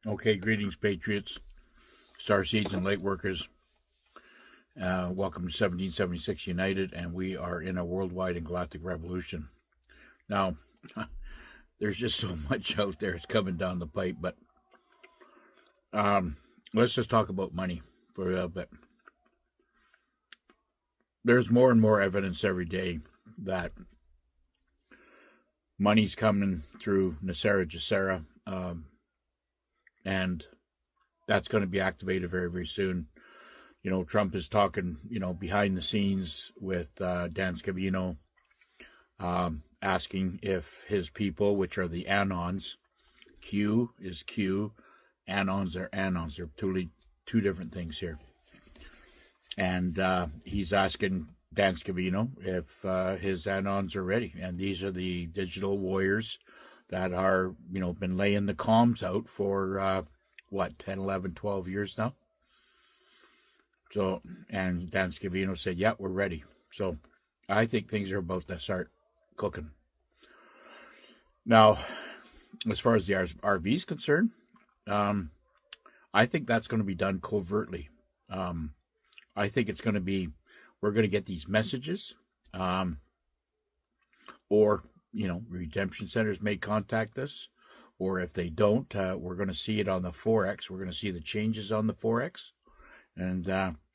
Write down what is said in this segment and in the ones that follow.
Okay, greetings, Patriots, Starseeds, and Lightworkers. Welcome to 1776 United, and we are in a worldwide and galactic revolution. Now, there's just so much out there that's coming down the pipe, but let's just talk about money for a little bit. There's more and more evidence every day that money's coming through NESARA, GESARA, and that's going to be activated very, very soon. You know, Trump is talking, behind the scenes with Dan Scavino, asking if his people, which are the Anons, Q is Q, Anons are Anons. They're totally two different things here. And he's asking Dan Scavino if his Anons are ready. And these are the digital warriors that are, been laying the comms out for, 10, 11, 12 years now. So, and Dan Scavino said, yeah, we're ready. So I think things are about to start cooking. Now, as far as the RV is concerned, I think that's going to be done covertly. I think it's going to be, we're going to get these messages, or, redemption centers may contact us, or if they don't, we're going to see it on the Forex. We're going to see the changes on the Forex, and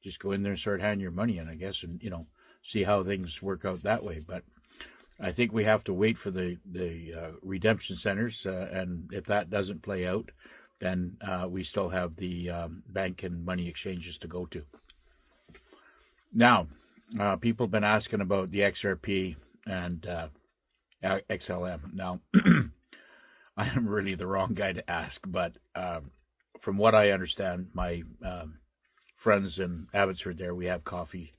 just go in there and start handing your money in, I guess, and, see how things work out that way. But I think we have to wait for the redemption centers, and if that doesn't play out, then we still have the bank and money exchanges to go to. Now, people have been asking about the XRP and XLM. Now, I am really the wrong guy to ask, but from what I understand, my friends in Abbotsford there, we have coffee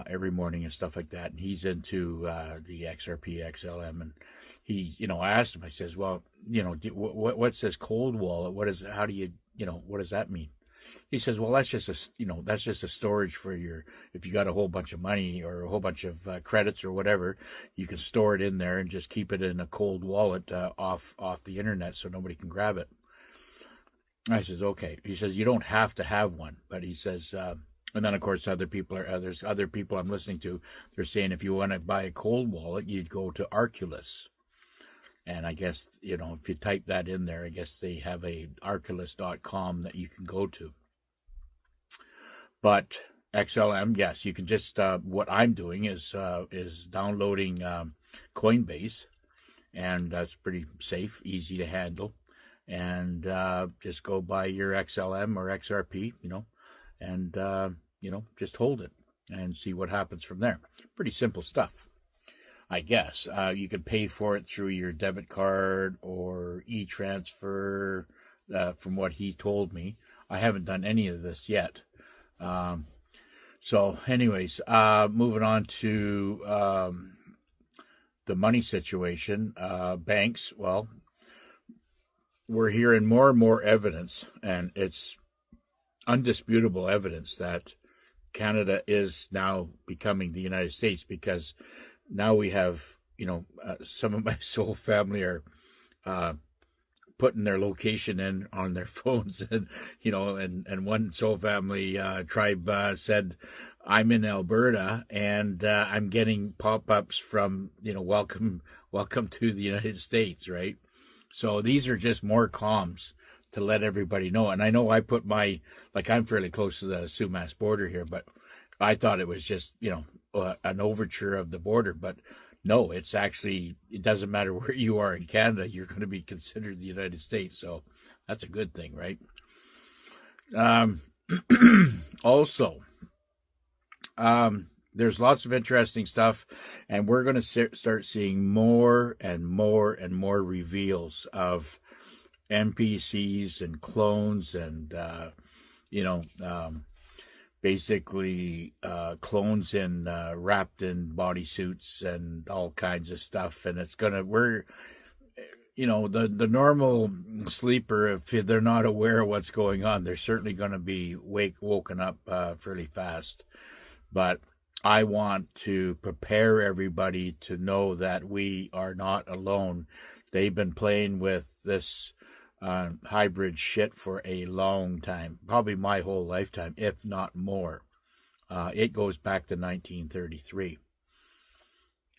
every morning and stuff like that, and he's into the XRP, XLM, and he, I asked him, I says, well, what's this cold wallet? What does that mean? He says, well, that's just a storage for if you got a whole bunch of money or a whole bunch of credits or whatever, you can store it in there and just keep it in a cold wallet off the internet so nobody can grab it. I says, okay. He says, you don't have to have one, but he says, and then of course there's other people I'm listening to, they're saying if you want to buy a cold wallet, you'd go to Arculus. And I guess, if you type that in there, I guess they have a arculus.com that you can go to. But XLM, yes, you can just, what I'm doing is downloading Coinbase, and that's pretty safe, easy to handle. And just go buy your XLM or XRP, and, just hold it and see what happens from there. Pretty simple stuff. I guess you could pay for it through your debit card or e-transfer, from what he told me. I haven't done any of this yet. So anyways, moving on to the money situation. Banks, well, we're hearing more and more evidence, and it's undisputable evidence that Canada is now becoming the United States, because now we have, some of my soul family are putting their location in on their phones, and, and one soul family tribe said, I'm in Alberta, and I'm getting pop-ups from, welcome to the United States, right? So these are just more comms to let everybody know. And I know I put I'm fairly close to the Sumas border here, but I thought it was just, an overture of the border, but no, it's actually, it doesn't matter where you are in Canada, you're going to be considered the United States. So that's a good thing, right? Also, there's lots of interesting stuff, and we're going to start seeing more and more and more reveals of NPCs and clones, and, basically clones wrapped in bodysuits and all kinds of stuff. And it's gonna, the normal sleeper, if they're not aware of what's going on, they're certainly going to be woken up fairly fast. But I want to prepare everybody to know that we are not alone. They've been playing with this hybrid shit for a long time, probably my whole lifetime, if not more. It goes back to 1933.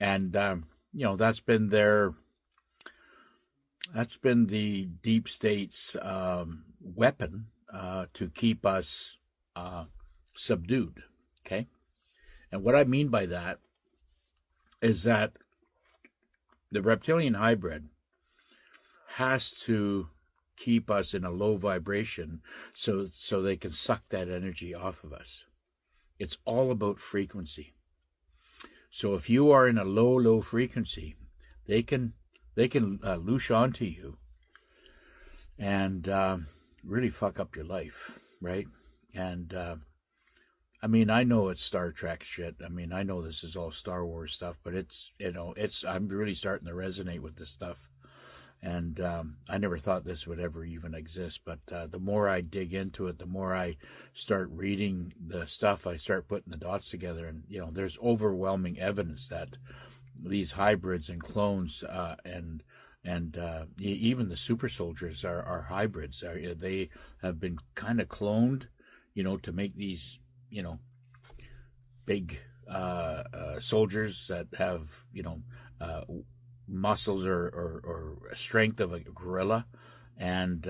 And, that's been the deep state's weapon to keep us subdued. Okay. And what I mean by that is that the reptilian hybrid has to keep us in a low vibration so they can suck that energy off of us. It's all about frequency. So if you are in a low frequency, they can loosh onto you and really fuck up your life, right? And I know it's Star Trek shit. I know this is all Star Wars stuff, but I'm really starting to resonate with this stuff. And I never thought this would ever even exist, but the more I dig into it, the more I start reading the stuff, I start putting the dots together, and there's overwhelming evidence that these hybrids and clones and even the super soldiers are hybrids. They have been kind of cloned, to make these big soldiers that have muscles or strength of a gorilla, and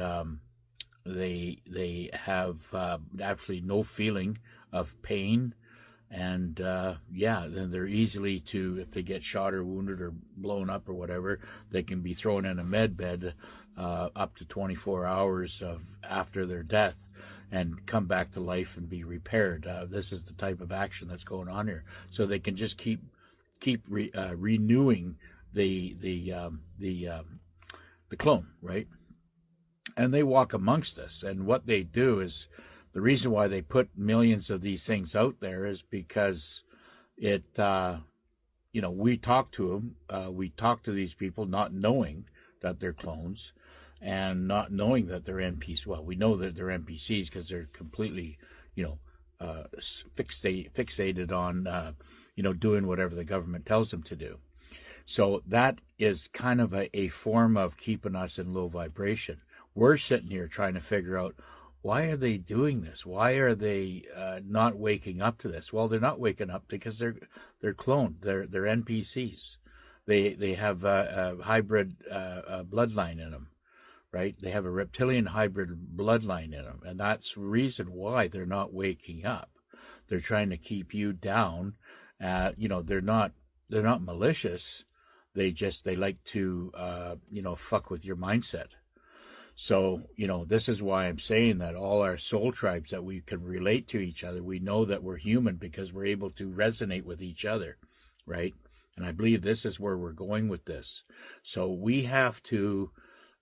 they have absolutely no feeling of pain, and then they're easily to, if they get shot or wounded or blown up or whatever, they can be thrown in a med bed up to 24 hours after their death and come back to life and be repaired. This is the type of action that's going on here, so they can just keep renewing the clone, right? And they walk amongst us, and what they do is, the reason why they put millions of these things out there is because we talk to them, we talk to these people not knowing that they're clones and not knowing that they're NPCs. Well, we know that they're NPCs because they're completely fixated on doing whatever the government tells them to do. So that is kind of a form of keeping us in low vibration. We're sitting here trying to figure out, why are they doing this? Why are they not waking up to this? Well, they're not waking up because they're cloned. They're NPCs. They have a hybrid bloodline in them, right? They have a reptilian hybrid bloodline in them, and that's the reason why they're not waking up. They're trying to keep you down. They're not malicious. They like to fuck with your mindset. So, this is why I'm saying that all our soul tribes, that we can relate to each other. We know that we're human because we're able to resonate with each other, right? And I believe this is where we're going with this. So we have to,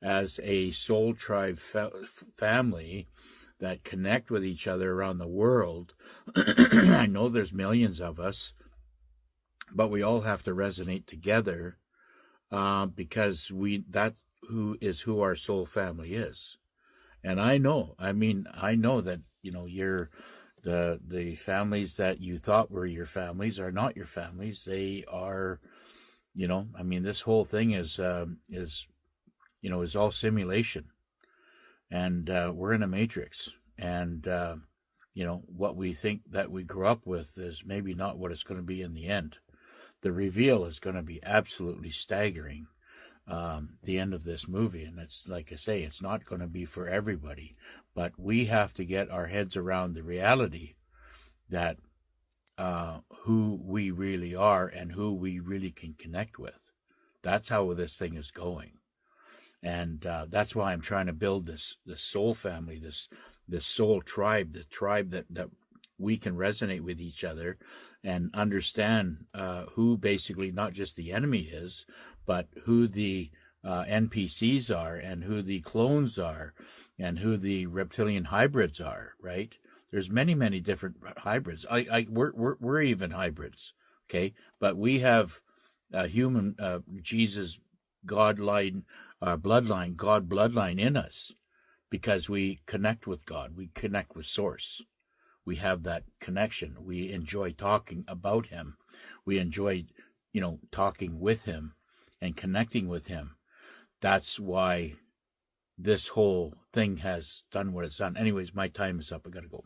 as a soul tribe family that connect with each other around the world, I know there's millions of us, but we all have to resonate together because that's who our soul family is. And I know that you're the families that you thought were your families are not your families. They are, this whole thing is all simulation, and we're in a matrix, and what we think that we grew up with is maybe not what it's going to be in the end. The reveal is going to be absolutely staggering. The end of this movie, and it's like I say, it's not going to be for everybody, but we have to get our heads around the reality that who we really are and who we really can connect with. That's how this thing is going, and that's why I'm trying to build this soul family, this soul tribe, the tribe that we can resonate with each other and understand who basically not just the enemy is, but who the NPCs are, and who the clones are, and who the reptilian hybrids are, right? There's many, many different hybrids. We're even hybrids, okay? But we have human Jesus God bloodline in us, because we connect with God. We connect with Source. We have that connection. We enjoy talking about Him. We enjoy, talking with Him and connecting with Him. That's why this whole thing has done what it's done. Anyways, my time is up. I got to go.